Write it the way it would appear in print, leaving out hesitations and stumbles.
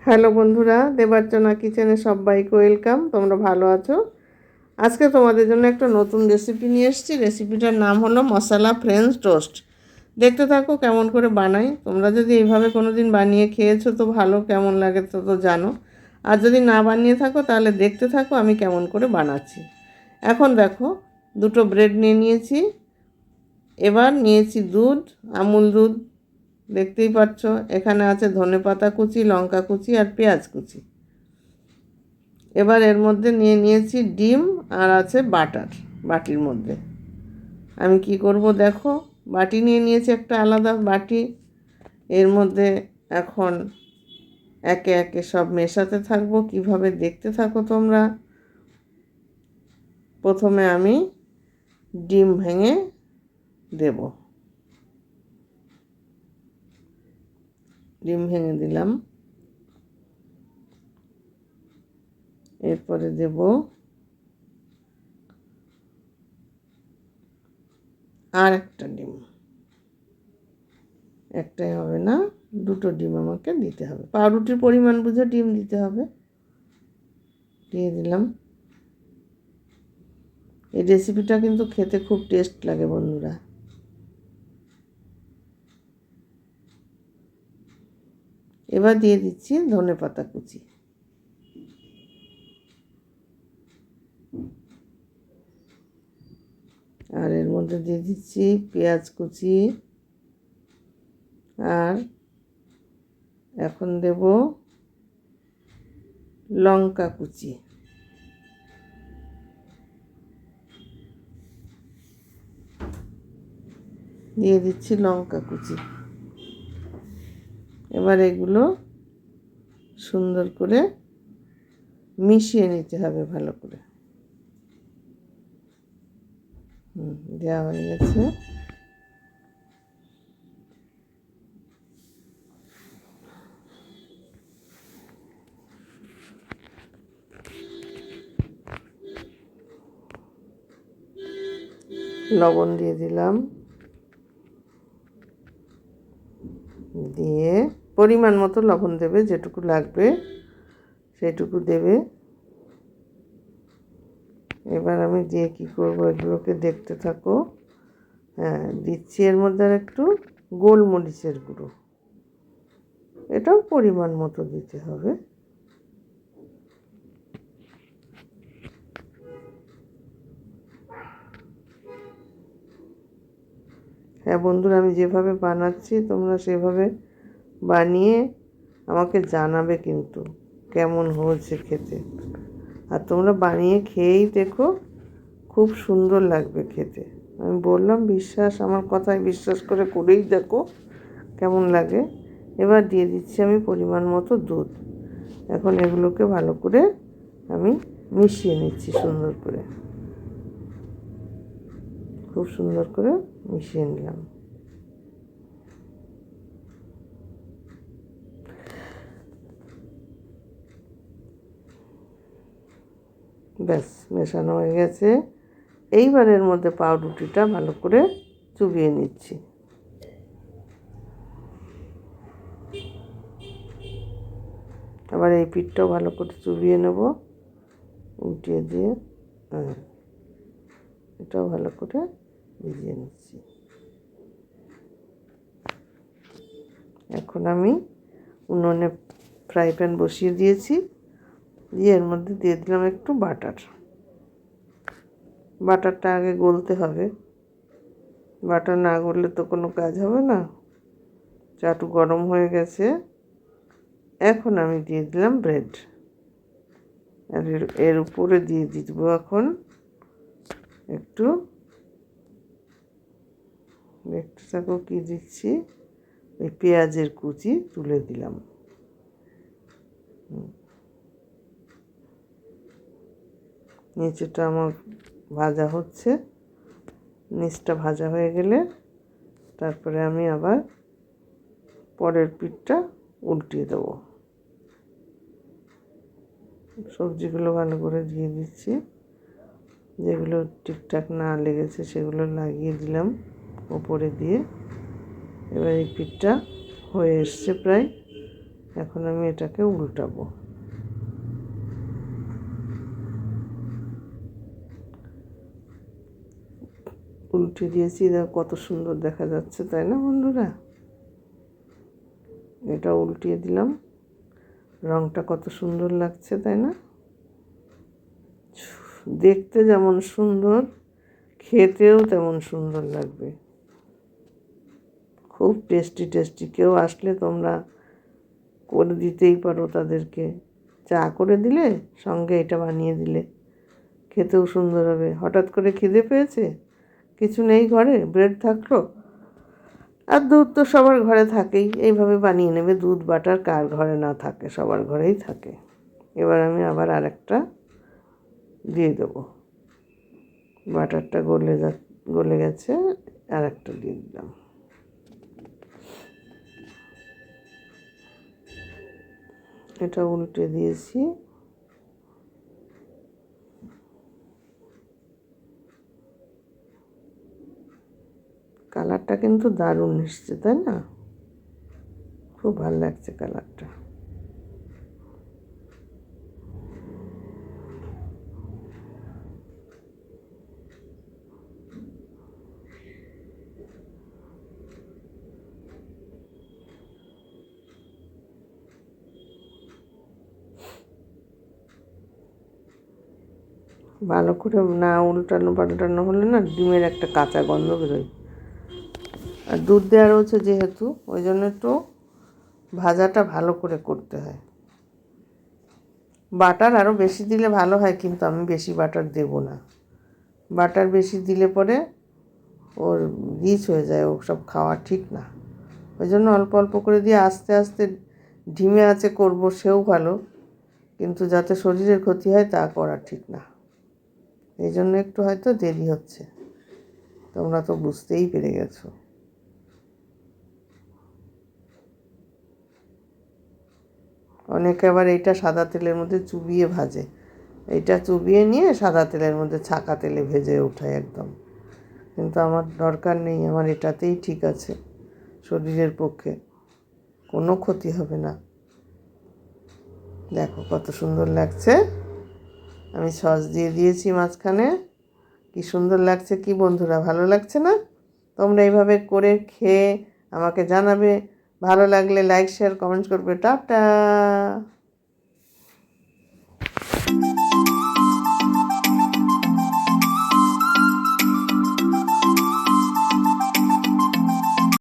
Hello বন্ধুরা, দেবার্চনা কিচেনে সবাইকে ওয়েলকাম। তোমরা ভালো আছো? আজকে তোমাদের জন্য একটা নতুন রেসিপি নিয়ে এসেছি। রেসিপিটার নাম হলো মশলা ফ্রেঞ্চ টোস্ট। দেখতে থাকো কেমন করে বানাই। তোমরা যদি এইভাবে কোনো দিন বানিয়ে খেয়েছো তো ভালো, কেমন লাগে তো জানো। আর যদি না বানিয়ে থাকো তাহলে দেখতে থাকো আমি কেমন করে বানাচ্ছি। এখন দেখো, দুটো ব্রেড নিয়ে নিয়েছি। এবার নিয়েছি দুধ, আমুল দুধ। দেখতেই পাচ্ছ এখানে আছে ধনেপাতা কুচি, লঙ্কা কুচি আর পেঁয়াজ কুচি। এবার এর মধ্যে নিয়ে নিয়েছি ডিম আর আছে বাটার বাটির মধ্যে। আমি কি করব দেখো, বাটি নিয়ে নিয়েছি একটা আলাদা বাটি। এর মধ্যে এখন একে একে সব মেশাতে থাকবো। কিভাবে দেখতে থাকো তোমরা। প্রথমে আমি ডিম ভেঙে দেব। ডিম ভেঙে দিলাম। এরপরে দেব আর একটা ডিম। একটাই হবে না, দুটো ডিম আমাকে দিতে হবে। পাউরুটির পরিমাণ বুঝে ডিম দিতে হবে। দিয়ে দিলাম। এই রেসিপিটা কিন্তু খেতে খুব টেস্ট লাগে বন্ধুরা। এবার দিয়ে দিচ্ছি ধনেপাতা কুচি। আর এর মধ্যে দিয়ে দিচ্ছি পেঁয়াজ কুচি। আর এখন দেব লঙ্কা কুচি। দিয়ে দিচ্ছি লঙ্কা কুচি। এবার এগুলো সুন্দর করে মিশিয়ে নিতে হবে ভালো করে। দেওয়া হয়ে গেছে। লবণ দিয়ে দিলাম। দিয়ে পরিমাণ মতো লবণ দেবে, যেটুকু লাগবে সেটুকু দেবে। এবার আমি দিয়ে কী করবো, এগুলোকে দেখতে থাকো। হ্যাঁ, দিচ্ছি এর মধ্যে আর একটু গোলমরিচের গুঁড়ো। এটাও পরিমাণ মতো দিতে হবে। হ্যাঁ বন্ধুরা, আমি যেভাবে বানাচ্ছি তোমরা সেভাবে বানিয়ে আমাকে জানাবে কিন্তু কেমন হয়েছে খেতে। আর তোমরা বানিয়ে খেয়েই দেখো, খুব সুন্দর লাগবে খেতে। আমি বললাম বিশ্বাস, আমার কথায় বিশ্বাস করে করেই দেখো কেমন লাগে। এবার দিয়ে দিচ্ছি আমি পরিমাণ মতো দুধ। এখন এগুলোকে ভালো করে আমি মিশিয়ে নিচ্ছি সুন্দর করে। খুব সুন্দর করে মিশিয়ে নিলাম। ব্যাস, মেশানো হয়ে গেছে। এইবার এর মধ্যে পাউরুটিটা ভালো করে চুবিয়ে নিচ্ছি। আবার এই পিঠটাও ভালো করে চুবিয়ে নেব, উল্টিয়ে দিয়ে। এটাও ভালো করে ভিজিয়ে নিচ্ছি। এখন আমি উনুনে ফ্রাই প্যান বসিয়ে দিয়েছি। দিয়ে এর মধ্যে দিয়ে দিলাম একটু বাটার। বাটারটা আগে গলতে হবে। বাটার না গললে তো কোনো কাজ হবে না। চাটু গরম হয়ে গেছে। এখন আমি দিয়ে দিলাম ব্রেড। আর এর উপরে দিয়ে দিব এখন একটু, দেখতে থাকো কী দিচ্ছি, ওই পেঁয়াজের কুচি তুলে দিলাম। নিচেটা আমার ভাজা হচ্ছে। নিচটা ভাজা হয়ে গেলে তারপরে আমি আবার পরের পিঠটা উল্টিয়ে দেবো। সবজিগুলো ভালো করে দিয়ে দিচ্ছি। যেগুলো ঠিকঠাক না লেগেছে সেগুলো লাগিয়ে দিলাম ওপরে দিয়ে। এবার এই পিঠটা হয়ে এসছে প্রায়। এখন আমি এটাকে উল্টাবো। উল্টে দিয়েছি, দেখো কত সুন্দর দেখা যাচ্ছে, তাই না বন্ধুরা? এটা উল্টিয়ে দিলাম, রঙটা কত সুন্দর লাগছে, তাই না? দেখতে যেমন সুন্দর, খেতেও তেমন সুন্দর লাগবে। খুব টেস্টি টেস্টি। কেউ আসলে তোমরা করে দিতেই পারো তাদেরকে। চা করে দিলে, সঙ্গে এটা বানিয়ে দিলে খেতেও সুন্দর হবে। হঠাৎ করে খিদে পেয়েছে, কিছু নেই ঘরে, ব্রেড থাকলো আর দুধ তো সবার ঘরে থাকেই, এইভাবে বানিয়ে নেবে। দুধ বাটার কার ঘরে না থাকে, সবার ঘরেই থাকে। এবার আমি আবার আরেকটা দিয়ে দেবো। বাটারটা গলে গেছে, আরেকটা দিয়ে দিলাম। এটা উল্টে দিয়েছি। কালারটা কিন্তু দারুণ এসছে, তাই না? খুব ভালো লাগছে কালারটা। ভালো করে না উল্টানো পাল্টানো হলে না ডিমের একটা কাঁচা গন্ধ বেরোয়। আর দুধ দেওয়া রয়েছে যেহেতু, ওই জন্য একটু ভাজাটা ভালো করে করতে হয়। বাটার আরও বেশি দিলে ভালো হয়, কিন্তু আমি বেশি বাটার দেব না। বাটার বেশি দিলে পরে ওর রিচ হয়ে যায়, ও সব খাওয়া ঠিক না। ওই জন্য অল্প অল্প করে দিয়ে আস্তে আস্তে ধিমে আঁচে করবো, সেও ভালো, কিন্তু যাতে শরীরের ক্ষতি হয় তা করা ঠিক না। এই জন্য একটু হয়তো দেরি হচ্ছে, তোমরা তো বুঝতেই পেরে গেছো। অনেকে আবার এইটা সাদা তেলের মধ্যে চুবিয়ে ভাজে, এইটা চুবিয়ে নিয়ে সাদা তেলের মধ্যে ছাকা তেলে ভেজে ওঠায় একদম। কিন্তু আমার দরকার নেই, আমার এটাতেই ঠিক আছে, শরীরের পক্ষে কোনো ক্ষতি হবে না। দেখো কত সুন্দর লাগছে। আমি সস দিয়ে দিয়েছি মাঝখানে, কি সুন্দর লাগছে কি বন্ধুরা, ভালো লাগছে না? তোমরা এইভাবে করে খেয়ে আমাকে জানাবে। ভালো লাগলে লাইক শেয়ার কমেন্টস করবে। টাটা।